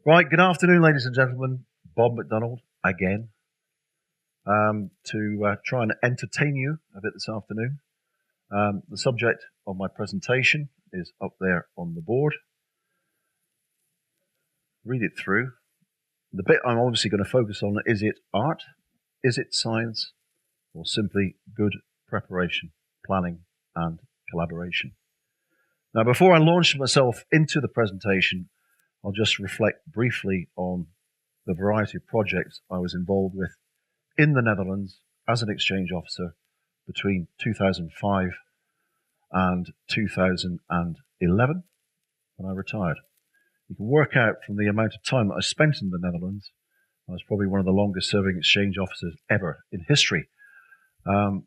Right, good afternoon, ladies and gentlemen. Bob McDonald again to try and entertain you a bit this afternoon. The subject of my presentation is up there on the board. Read it through. The bit I'm obviously going to focus on, is it art, is it science, or simply good preparation, planning, and collaboration? Now, before I launch myself into the presentation, I'll just reflect briefly on the variety of projects I was involved with in the Netherlands as an exchange officer between 2005 and 2011 when I retired. You can work out from the amount of time that I spent in the Netherlands, I was probably one of the longest serving exchange officers ever in history. And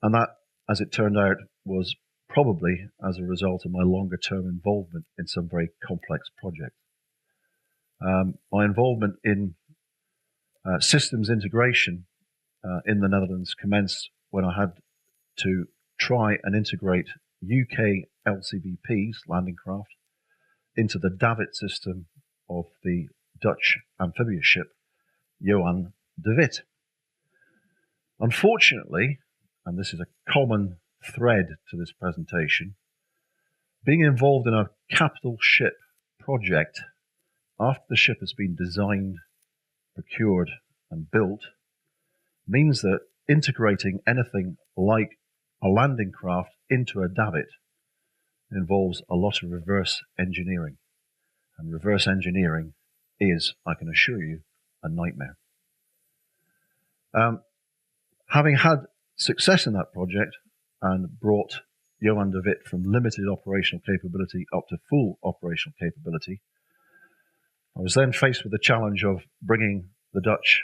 that, as it turned out, was probably as a result of my longer term involvement in some very complex projects. My involvement in systems integration in the Netherlands commenced when I had to try and integrate UK LCBPs, landing craft, into the David system of the Dutch amphibious ship Johan de Witt. Unfortunately, and this is a common thread to this presentation, being involved in a capital ship project after the ship has been designed, procured, and built means that integrating anything like a landing craft into a davit involves a lot of reverse engineering. And reverse engineering is, I can assure you, a nightmare. Having had success in that project and brought Johan de Witt from limited operational capability up to full operational capability, I was then faced with the challenge of bringing the Dutch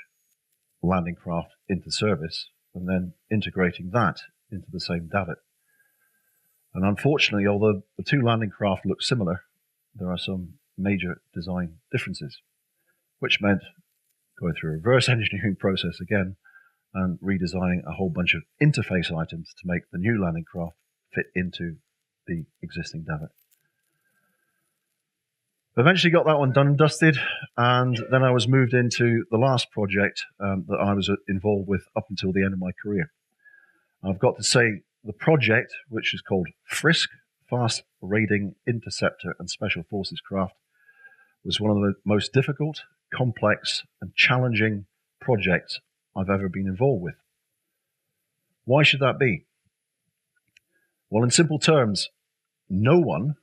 landing craft into service and then integrating that into the same davit. And unfortunately, although the two landing craft look similar, there are some major design differences, which meant going through a reverse engineering process again and redesigning a whole bunch of interface items to make the new landing craft fit into the existing davit. Eventually got that one done and dusted, and then I was moved into the last project that I was involved with up until the end of my career. I've got to say, the project, which is called FRISC, Fast Raiding Interceptor and Special Forces Craft, was one of the most difficult, complex, and challenging projects I've ever been involved with. Why should that be? Well, in simple terms, no one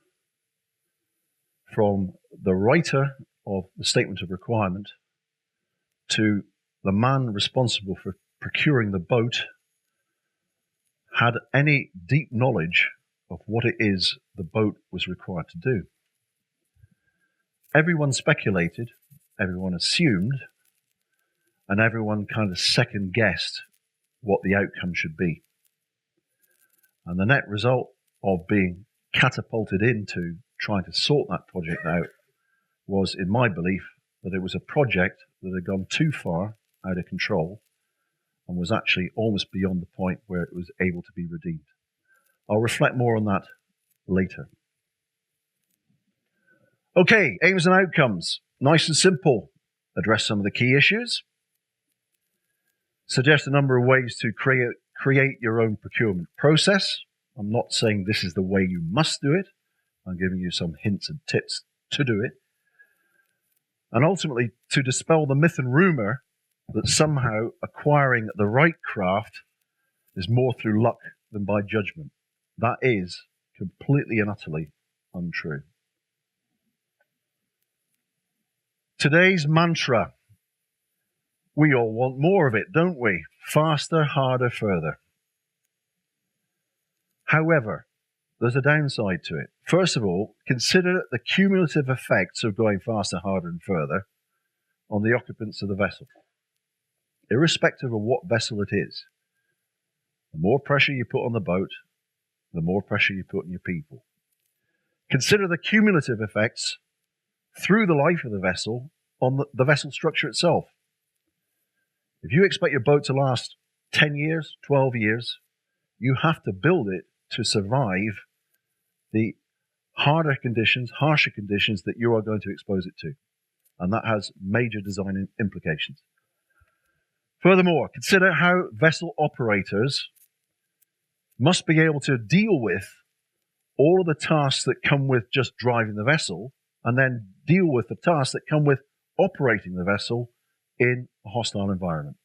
from the writer of the Statement of Requirement to the man responsible for procuring the boat had any deep knowledge of what it is the boat was required to do. Everyone speculated, everyone assumed, and everyone kind of second guessed what the outcome should be. And the net result of being catapulted into trying to sort that project out was, in my belief, that it was a project that had gone too far out of control and was actually almost beyond the point where it was able to be redeemed. I'll reflect more on that later. Okay, aims and outcomes. Nice and simple. Address some of the key issues. Suggest a number of ways to create your own procurement process. I'm not saying this is the way you must do it. I'm giving you some hints and tips to do it. And ultimately, to dispel the myth and rumor that somehow acquiring the right craft is more through luck than by judgment. That is completely and utterly untrue. Today's mantra. We all want more of it, don't we? Faster, harder, further. However, there's a downside to it. First of all, consider the cumulative effects of going faster, harder, and further on the occupants of the vessel. Irrespective of what vessel it is, the more pressure you put on the boat, the more pressure you put on your people. Consider the cumulative effects through the life of the vessel on the vessel structure itself. If you expect your boat to last 10 years, 12 years, you have to build it to survive the harder conditions, harsher conditions that you are going to expose it to. and that has major design implications. Furthermore, consider how vessel operators must be able to deal with all of the tasks that come with just driving the vessel, and then deal with the tasks that come with operating the vessel in a hostile environment.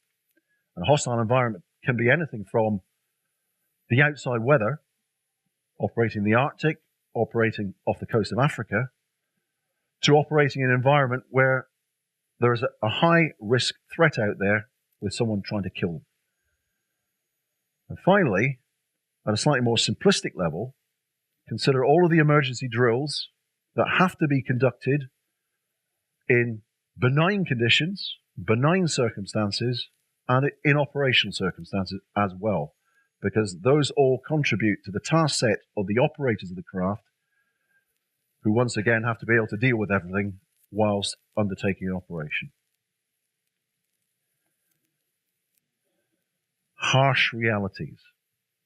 And a hostile environment can be anything from the outside weather, operating in the Arctic, operating off the coast of Africa, to operating in an environment where there is a high risk threat out there with someone trying to kill them. And finally, at a slightly more simplistic level, consider all of the emergency drills that have to be conducted in benign conditions, benign circumstances, and in operational circumstances as well, because those all contribute to the task set of the operators of the craft, who once again have to be able to deal with everything whilst undertaking an operation. Harsh realities,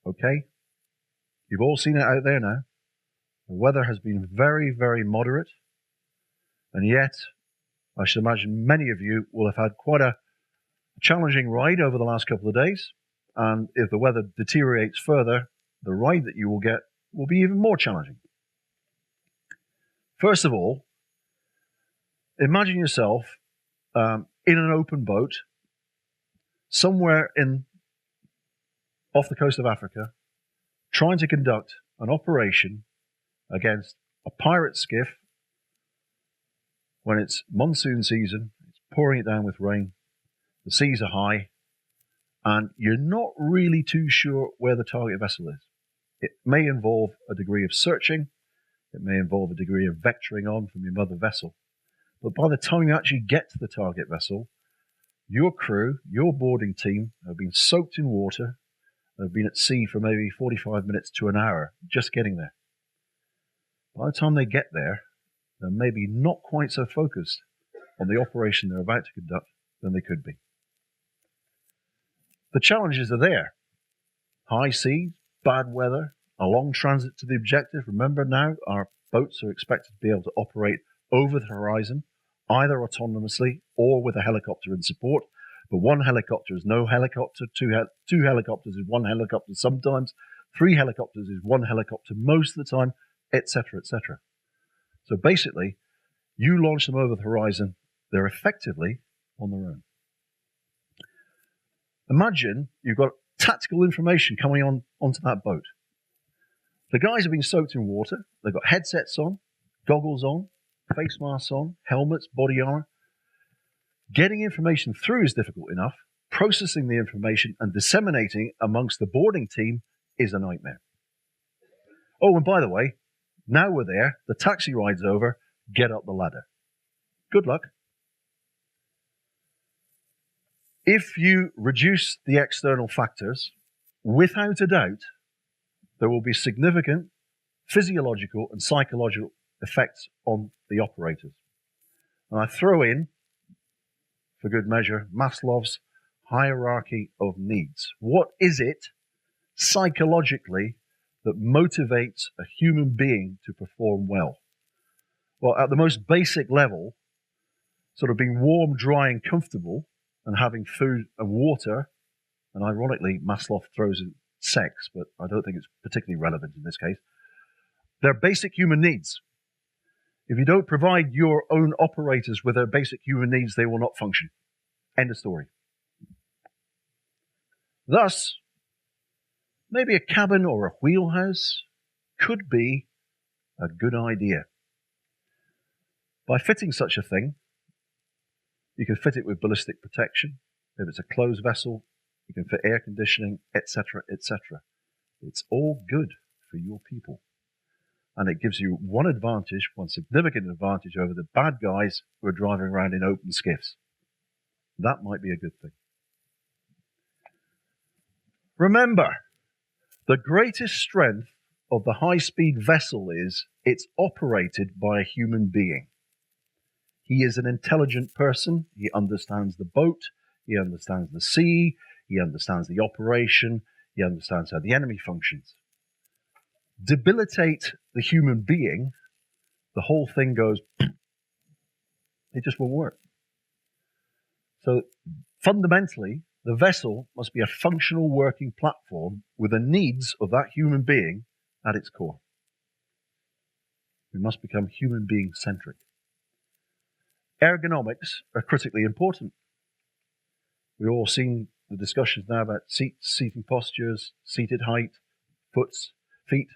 okay? You've all seen it out there now. The weather has been very, very moderate, and yet I should imagine many of you will have had quite a challenging ride over the last couple of days, and if the weather deteriorates further, the ride that you will get will be even more challenging. First of all, imagine yourself in an open boat somewhere off the coast of Africa, trying to conduct an operation against a pirate skiff when it's monsoon season, it's pouring it down with rain, the seas are high, and you're not really too sure where the target vessel is. It may involve a degree of searching, it may involve a degree of vectoring on from your mother vessel, but by the time you actually get to the target vessel, your crew, your boarding team have been soaked in water, have been at sea for maybe 45 minutes to an hour just getting there. By the time they get there, they're maybe not quite so focused on the operation they're about to conduct than they could be. The challenges are there. High seas, bad weather, a long transit to the objective. Remember now, our boats are expected to be able to operate over the horizon, either autonomously or with a helicopter in support. But one helicopter is no helicopter, two helicopters is one helicopter sometimes, 3 helicopters is one helicopter most of the time, etc., etc. So basically, you launch them over the horizon, they're effectively on their own. Imagine you've got tactical information coming onto that boat. The guys have been soaked in water, they've got headsets on, goggles on, face masks on, helmets, body armor. Getting information through is difficult enough. Processing the information and disseminating amongst the boarding team is a nightmare. Oh, and by the way, now we're there, the taxi ride's over, get up the ladder. Good luck. If you reduce the external factors, without a doubt, there will be significant physiological and psychological effects on the operators. And I throw in, for good measure, Maslow's hierarchy of needs. What is it psychologically that motivates a human being to perform well? Well, at the most basic level, sort of being warm, dry, and comfortable, and having food and water, and ironically, Maslow throws in sex, but I don't think it's particularly relevant in this case. They're basic human needs. If you don't provide your own operators with their basic human needs, they will not function. End of story. Thus, maybe a cabin or a wheelhouse could be a good idea. By fitting such a thing, you can fit it with ballistic protection. If it's a closed vessel, you can fit air conditioning, etc., etc. It's all good for your people. And it gives you one advantage, one significant advantage over the bad guys who are driving around in open skiffs. That might be a good thing. Remember, the greatest strength of the high-speed vessel is it's operated by a human being. He is an intelligent person. He understands the boat. He understands the sea. He understands the operation. He understands how the enemy functions. Debilitate the human being, the whole thing goes It just won't work. So fundamentally, the vessel must be a functional working platform with the needs of that human being at its core. We must become human being centric. Ergonomics are critically important. We've all seen the discussions now about seats, seating postures, seated height, feet,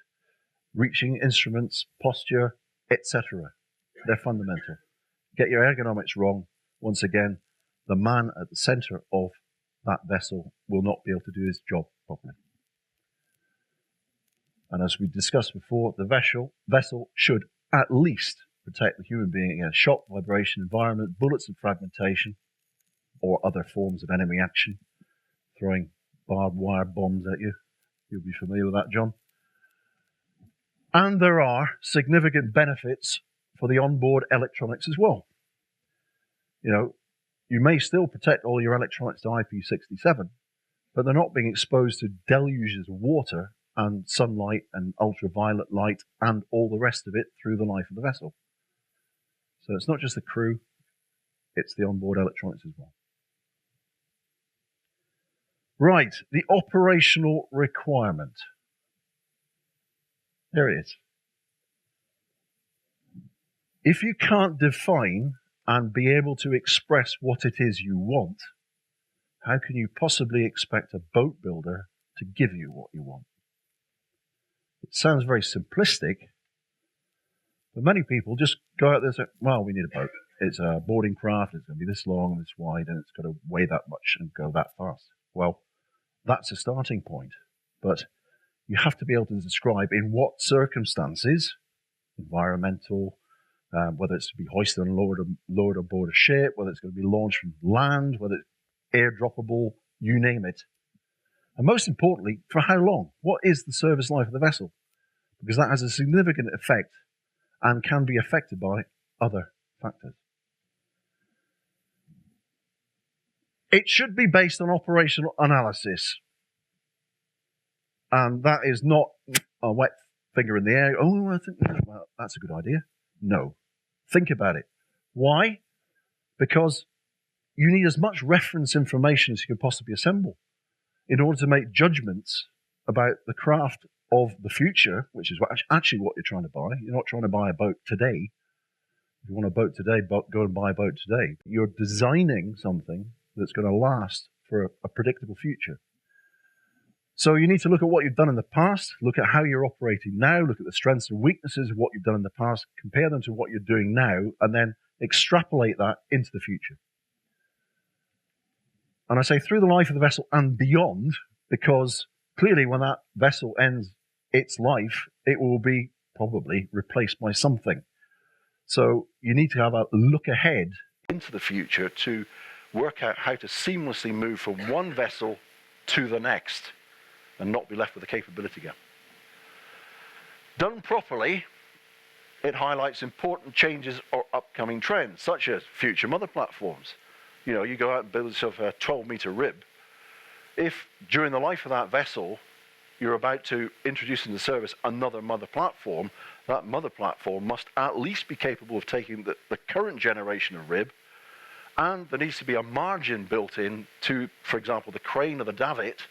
reaching instruments, posture, etc. They're fundamental. Get your ergonomics wrong, once again, the man at the center of that vessel will not be able to do his job properly. And as we discussed before, the vessel should at least protect the human being against shock, vibration, environment, bullets and fragmentation, or other forms of enemy action, throwing barbed wire bombs at you. You'll be familiar with that, John. And there are significant benefits for the onboard electronics as well. You know, you may still protect all your electronics to IP67, but they're not being exposed to deluges of water and sunlight and ultraviolet light and all the rest of it through the life of the vessel. So it's not just the crew, it's the onboard electronics as well. Right, the operational requirement. There it is. If you can't define and be able to express what it is you want, how can you possibly expect a boat builder to give you what you want? It sounds very simplistic, but many people just go out there and say, well, we need a boat. It's a boarding craft, it's going to be this long and this wide, and it's got to weigh that much and go that fast. Well, that's a starting point, but you have to be able to describe in what circumstances, environmental, whether it's to be hoisted and lowered aboard a ship, whether it's going to be launched from land, whether it's airdroppable, you name it. And most importantly, for how long? What is the service life of the vessel? Because that has a significant effect and can be affected by other factors. It should be based on operational analysis. And that is not a wet finger in the air. Oh, I think that's a good idea. No. Think about it. Why? Because you need as much reference information as you can possibly assemble in order to make judgments about the craft of the future, which is actually what you're trying to buy. You're not trying to buy a boat today. If you want a boat today, go and buy a boat today. You're designing something that's going to last for a predictable future. So you need to look at what you've done in the past, look at how you're operating now, look at the strengths and weaknesses of what you've done in the past, compare them to what you're doing now, and then extrapolate that into the future. And I say through the life of the vessel and beyond, because clearly when that vessel ends its life, it will be probably replaced by something. So you need to have a look ahead into the future to work out how to seamlessly move from one vessel to the next and not be left with a capability gap. Done properly, it highlights important changes or upcoming trends, such as future mother platforms. You know, you go out and build yourself a 12-meter rib. If during the life of that vessel, you're about to introduce into service another mother platform, that mother platform must at least be capable of taking the current generation of rib, and there needs to be a margin built in to, for example, the crane or the davit,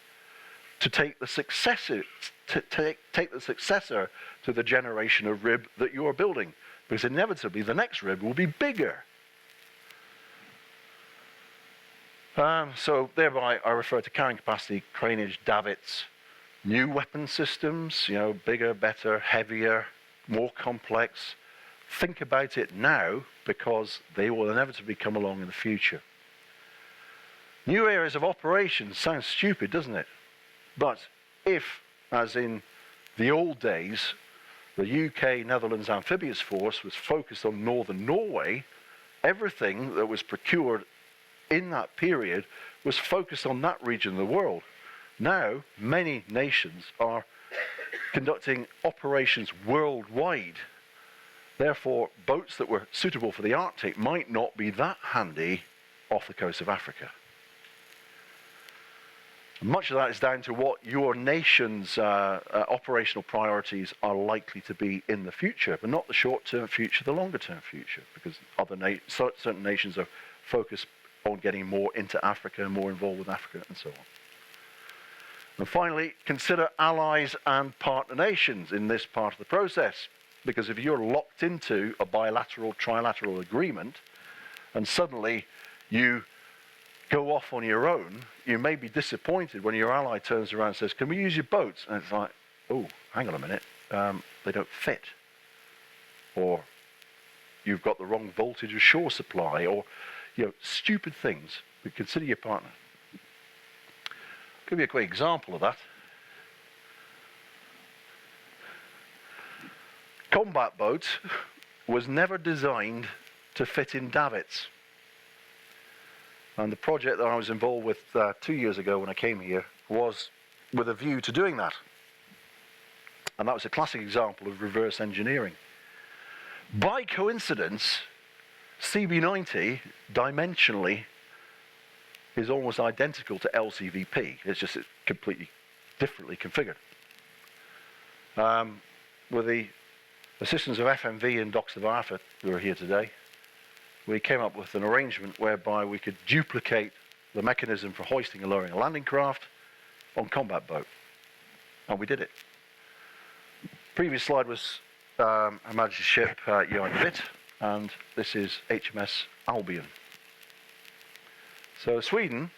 to take the successor to the generation of rib that you're building, because inevitably the next rib will be bigger. So thereby I refer to carrying capacity, craneage, davits, new weapon systems, you know, bigger, better, heavier, more complex. Think about it now, because they will inevitably come along in the future. New areas of operation sounds stupid, doesn't it? But if, as in the old days, the UK Netherlands Amphibious Force was focused on northern Norway, everything that was procured in that period was focused on that region of the world. Now, many nations are conducting operations worldwide. Therefore, boats that were suitable for the Arctic might not be that handy off the coast of Africa. Much of that is down to what your nation's operational priorities are likely to be in the future, but not the short-term future, the longer-term future, because certain nations are focused on getting more into Africa, more involved with Africa, and so on. And finally, consider allies and partner nations in this part of the process, because if you're locked into a bilateral, trilateral agreement, and suddenly you go off on your own, you may be disappointed when your ally turns around and says, can we use your boats? And it's like, oh, hang on a minute, they don't fit. Or you've got the wrong voltage of shore supply, or stupid things. But consider your partner. I'll give you a quick example of that. Combat boat was never designed to fit in davits. And the project that I was involved with 2 years ago when I came here was with a view to doing that. And that was a classic example of reverse engineering. By coincidence, CB90 dimensionally is almost identical to LCVP. It's just completely differently configured. With the assistance of FMV and Dr. Varfa, who are here today, we came up with an arrangement whereby we could duplicate the mechanism for hoisting and lowering a landing craft on combat boat. And we did it. Previous slide was Her Majesty's ship Johan de Witt, and this is HMS Albion. So Sweden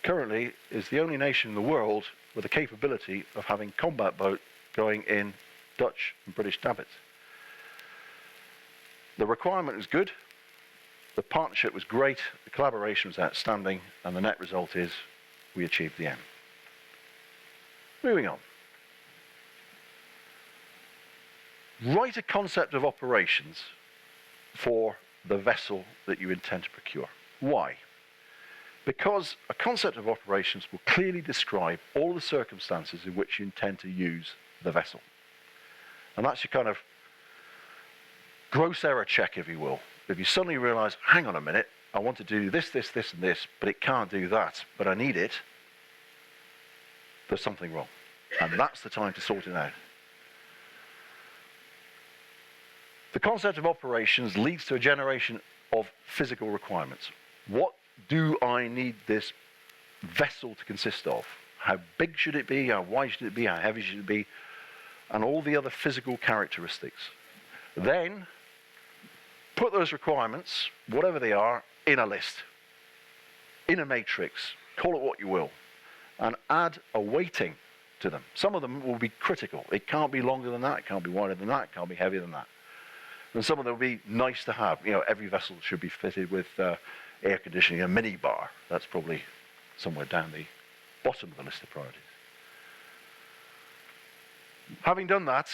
currently is the only nation in the world with the capability of having combat boat going in Dutch and British davits. The requirement was good. The partnership was great, the collaboration was outstanding, and the net result is we achieved the end. Moving on. Write a concept of operations for the vessel that you intend to procure. Why? Because a concept of operations will clearly describe all the circumstances in which you intend to use the vessel. And that's your kind of gross error check, if you will. If you suddenly realize, hang on a minute, I want to do this, this, this, and this, but it can't do that, but I need it, there's something wrong. And that's the time to sort it out. The concept of operations leads to a generation of physical requirements. What do I need this vessel to consist of? How big should it be? How wide should it be? How heavy should it be? And all the other physical characteristics. Then, put those requirements, whatever they are, in a list, in a matrix, call it what you will, and add a weighting to them. Some of them will be critical. It can't be longer than that, it can't be wider than that, it can't be heavier than that. And some of them will be nice to have. Every vessel should be fitted with air conditioning, a mini bar. That's probably somewhere down the bottom of the list of priorities. Having done that,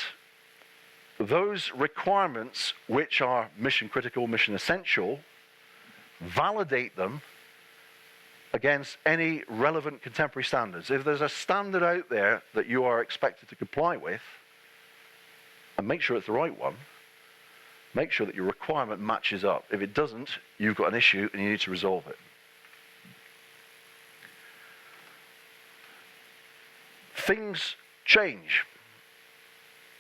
those requirements which are mission critical, mission essential, validate them against any relevant contemporary standards. If there's a standard out there that you are expected to comply with, and make sure it's the right one, make sure that your requirement matches up. If it doesn't, you've got an issue and you need to resolve it. Things change.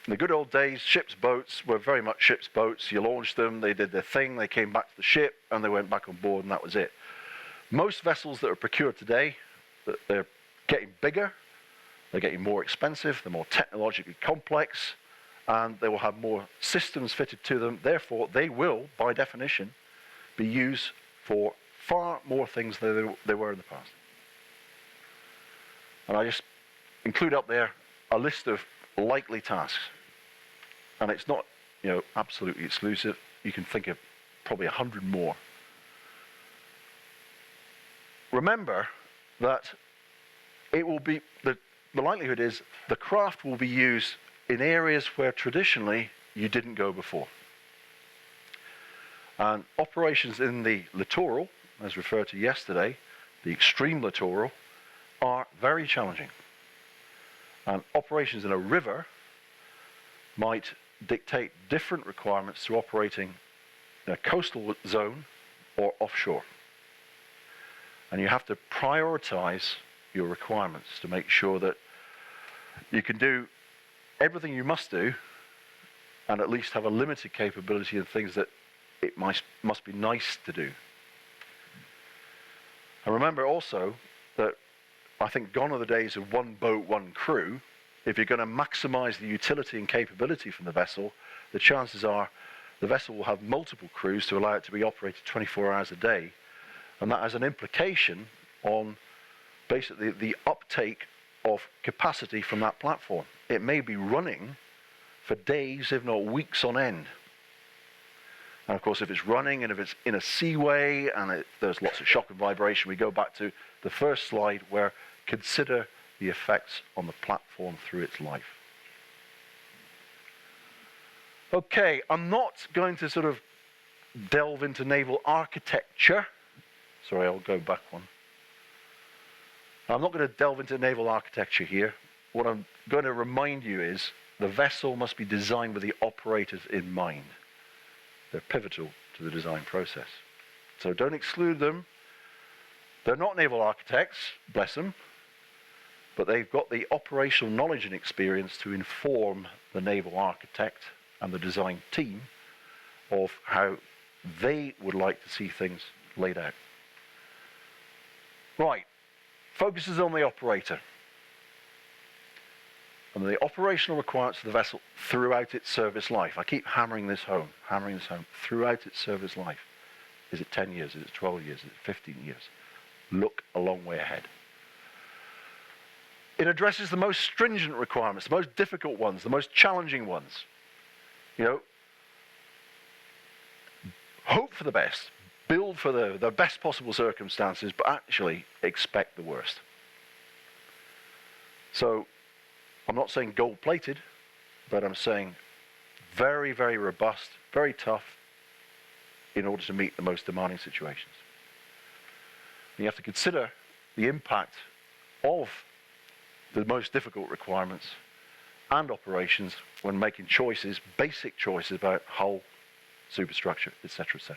In the good old days, ships' boats were very much ships' boats. You launched them, they did their thing, they came back to the ship, and they went back on board, and that was it. Most vessels that are procured today, they're getting bigger, they're getting more expensive, they're more technologically complex, and they will have more systems fitted to them. Therefore, they will, by definition, be used for far more things than they were in the past. And I just include up there a list of likely tasks. And it's not, absolutely exclusive. You can think of probably 100 more. Remember that it will be, the likelihood is the craft will be used in areas where traditionally you didn't go before. And operations in the littoral, as referred to yesterday, the extreme littoral, are very challenging. And operations in a river might dictate different requirements to operating in a coastal zone or offshore. And you have to prioritize your requirements to make sure that you can do everything you must do and at least have a limited capability of things that it must be nice to do. And remember also that I think gone are the days of one boat, one crew. If you're going to maximize the utility and capability from the vessel, the chances are the vessel will have multiple crews to allow it to be operated 24 hours a day. And that has an implication on basically the uptake of capacity from that platform. It may be running for days, if not weeks on end. And of course, if it's running and if it's in a seaway and there's lots of shock and vibration, we go back to the first slide where consider the effects on the platform through its life. Okay, I'm not going to sort of delve into naval architecture. Sorry, I'll go back one. I'm not going to delve into naval architecture here. What I'm going to remind you is the vessel must be designed with the operators in mind. They're pivotal to the design process. So don't exclude them. They're not naval architects, bless them, but they've got the operational knowledge and experience to inform the naval architect and the design team of how they would like to see things laid out. Right, focuses on the operator and the operational requirements of the vessel throughout its service life. I keep hammering this home, throughout its service life. Is it 10 years? Is it 12 years? Is it 15 years? Look a long way ahead. It addresses the most stringent requirements, the most difficult ones, the most challenging ones. You know, hope for the best, build for the best possible circumstances, but actually expect the worst. So, I'm not saying gold-plated, but I'm saying very, very robust, very tough in order to meet the most demanding situations. And you have to consider the impact of the most difficult requirements and operations when making choices, basic choices about hull, superstructure, etc., etc.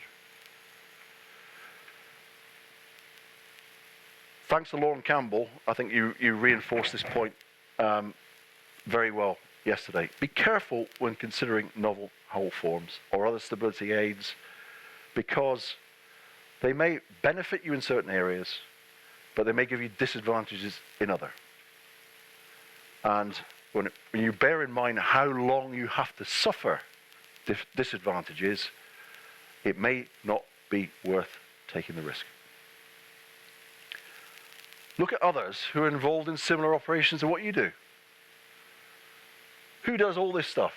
Thanks to Lauren Campbell, I think you reinforced this point very well yesterday. Be careful when considering novel hull forms or other stability aids because they may benefit you in certain areas, but they may give you disadvantages in other. And when you bear in mind how long you have to suffer disadvantages, it may not be worth taking the risk. Look at others who are involved in similar operations to what you do. Who does all this stuff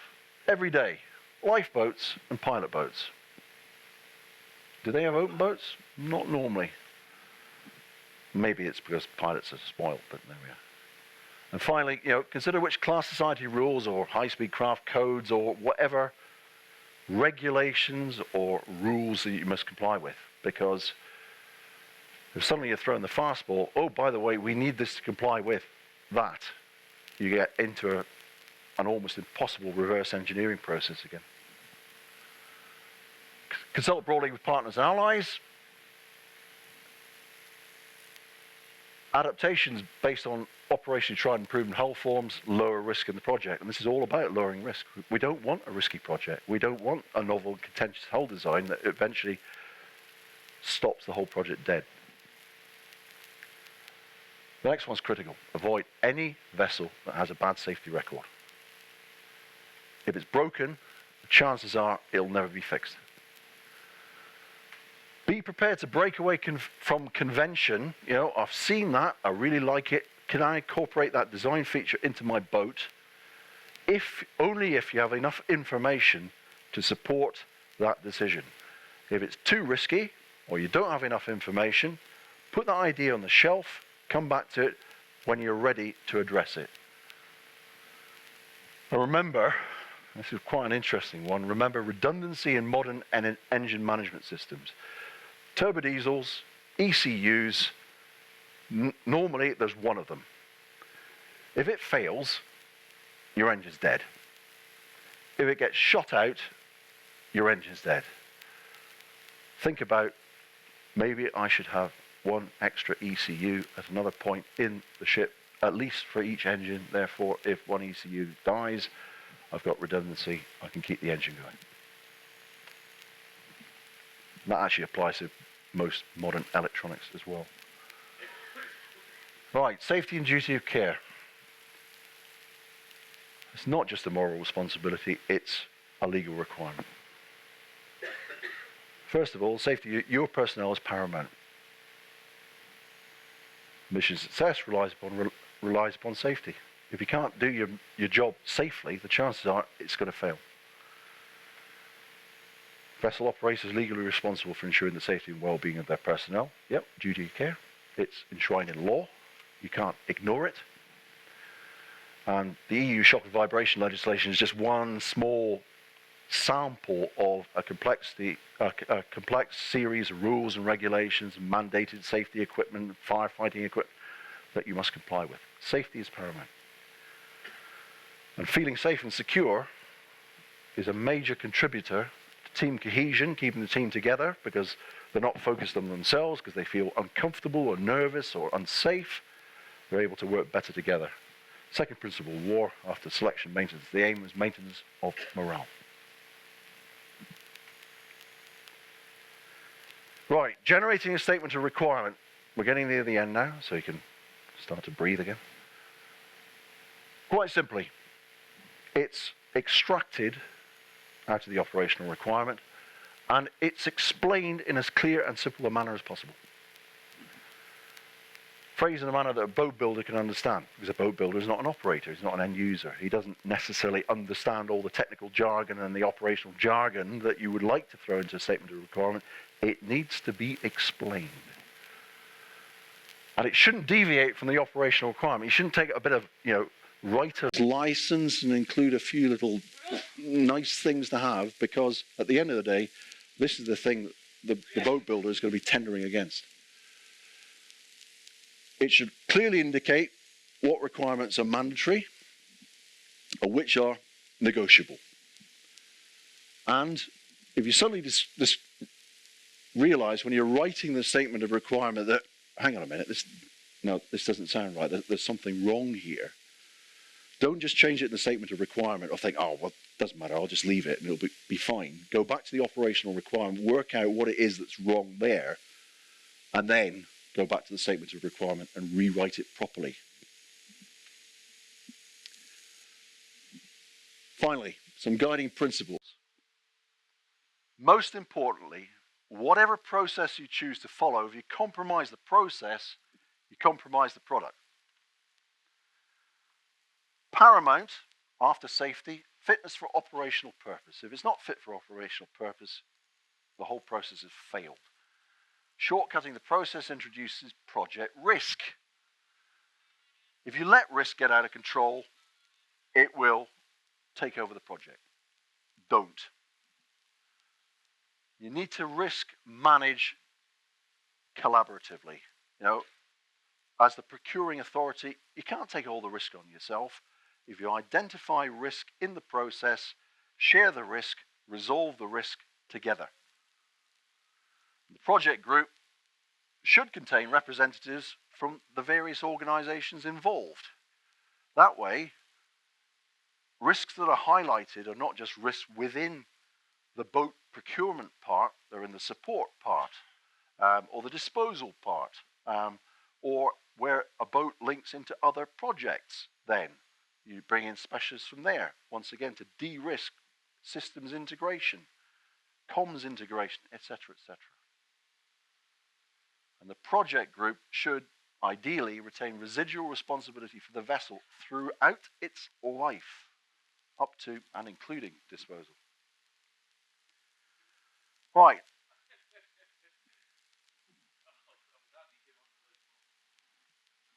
every day? Lifeboats and pilot boats. Do they have open boats? Not normally. Maybe it's because pilots are spoiled, but there we are. And finally, consider which class society rules or high-speed craft codes or whatever regulations or rules that you must comply with. Because if suddenly you're throwing the fastball, oh, by the way, we need this to comply with that, you get into an almost impossible reverse engineering process again. Consult broadly with partners and allies. Adaptations based on operationally tried and proven hull forms lower risk in the project. And this is all about lowering risk. We don't want a risky project. We don't want a novel contentious hull design that eventually stops the whole project dead. The next one's critical. Avoid any vessel that has a bad safety record. If it's broken, the chances are it'll never be fixed. Be prepared to break away from convention. I've seen that. I really like it. Can I incorporate that design feature into my boat? Only if you have enough information to support that decision. If it's too risky or you don't have enough information, put that idea on the shelf, come back to it when you're ready to address it. Now remember, this is quite an interesting one, remember redundancy in modern engine management systems. Turbodiesels, ECUs, normally there's one of them. If it fails, your engine's dead. If it gets shot out, your engine's dead. Think about, maybe I should have one extra ECU at another point in the ship, at least for each engine. Therefore, if one ECU dies, I've got redundancy. I can keep the engine going. And that actually applies to most modern electronics as well. Right, safety and duty of care. It's not just a moral responsibility, it's a legal requirement. First of all, safety, your personnel is paramount. Mission success relies upon safety. If you can't do your job safely, the chances are it's going to fail. Vessel operators are legally responsible for ensuring the safety and well-being of their personnel. Yep, duty of care. It's enshrined in law. You can't ignore it. And the EU shock and vibration legislation is just one small sample of a complex series of rules and regulations and mandated safety equipment, firefighting equipment that you must comply with. Safety is paramount. And feeling safe and secure is a major contributor to team cohesion, keeping the team together because they're not focused on themselves because they feel uncomfortable or nervous or unsafe. They're able to work better together. Second principle, war after selection maintenance. The aim is maintenance of morale. Right, generating a statement of requirement. We're getting near the end now, so you can start to breathe again. Quite simply, it's extracted out of the operational requirement, and it's explained in as clear and simple a manner as possible. Phrased in a manner that a boat builder can understand, because a boat builder is not an operator, he's not an end user. He doesn't necessarily understand all the technical jargon and the operational jargon that you would like to throw into a statement of requirement. It needs to be explained. And it shouldn't deviate from the operational requirement. You shouldn't take a bit of, writer's license and include a few little nice things to have, because at the end of the day, this is the thing that the boat builder is going to be tendering against. It should clearly indicate what requirements are mandatory or which are negotiable. And if you suddenly just realize when you're writing the statement of requirement that, hang on a minute, this doesn't sound right, there's something wrong here. Don't just change it in the statement of requirement or think, oh, well, it doesn't matter, I'll just leave it and it'll be fine. Go back to the operational requirement, work out what it is that's wrong there, and then go back to the statement of requirement and rewrite it properly. Finally, some guiding principles. Most importantly, whatever process you choose to follow, if you compromise the process, you compromise the product. Paramount, after safety, fitness for operational purpose. If it's not fit for operational purpose, the whole process has failed. Shortcutting the process introduces project risk. If you let risk get out of control, it will take over the project. Don't. You need to risk manage collaboratively. As the procuring authority, you can't take all the risk on yourself. If you identify risk in the process, share the risk, resolve the risk together. The project group should contain representatives from the various organizations involved. That way, risks that are highlighted are not just risks within the boat procurement part, they're in the support part, or the disposal part, or where a boat links into other projects. Then you bring in specialists from there, once again, to de-risk systems integration, comms integration, etc., etc. And the project group should ideally retain residual responsibility for the vessel throughout its life, up to and including disposal. Right.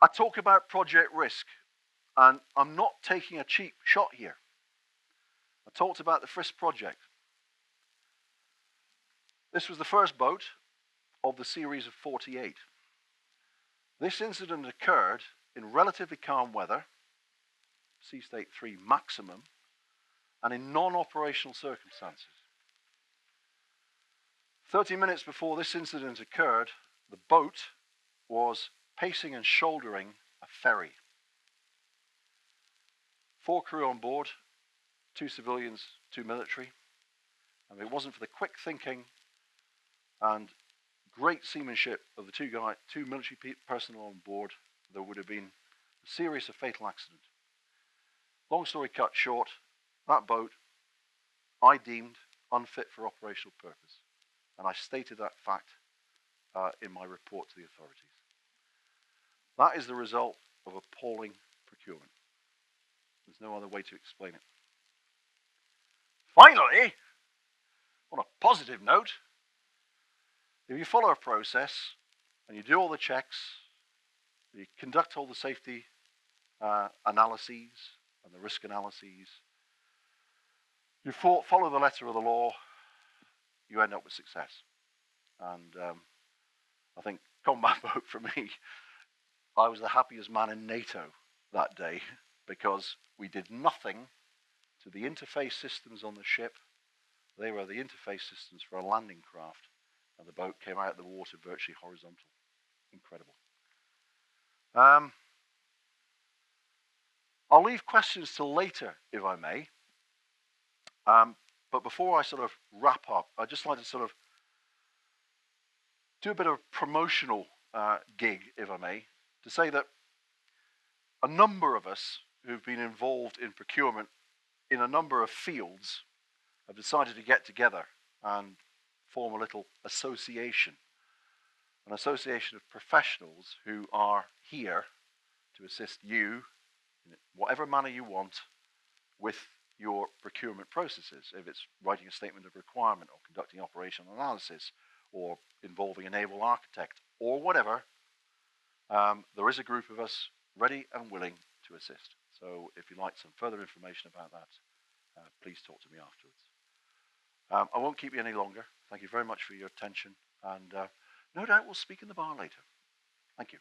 I talk about project risk, and I'm not taking a cheap shot here. I talked about the Frisk project. This was the first boat of the series of 48. This incident occurred in relatively calm weather, sea state 3 maximum, and in non-operational circumstances. 30 minutes before this incident occurred, the boat was pacing and shouldering a ferry. 4 crew on board, 2 civilians, 2 military. And if it wasn't for the quick thinking and great seamanship of the 2 military personnel on board, there would have been a serious or fatal accident. Long story cut short, that boat I deemed unfit for operational purpose. And I stated that fact in my report to the authorities. That is the result of appalling procurement. There's no other way to explain it. Finally, on a positive note, if you follow a process and you do all the checks, you conduct all the safety analyses and the risk analyses, you follow the letter of the law, you end up with success. And I think combat boat for me, I was the happiest man in NATO that day because we did nothing to the interface systems on the ship. They were the interface systems for a landing craft, and the boat came out of the water virtually horizontal. Incredible. I'll leave questions till later, if I may. But before I sort of wrap up, I'd just like to sort of do a bit of a promotional gig, if I may, to say that a number of us who've been involved in procurement in a number of fields have decided to get together and form a little association, an association of professionals who are here to assist you in whatever manner you want with your procurement processes, if it's writing a statement of requirement or conducting operational analysis or involving a naval architect or whatever. There is a group of us ready and willing to assist. So if you'd like some further information about that, please talk to me afterwards. I won't keep you any longer. Thank you very much for your attention, and no doubt we'll speak in the bar later. Thank you.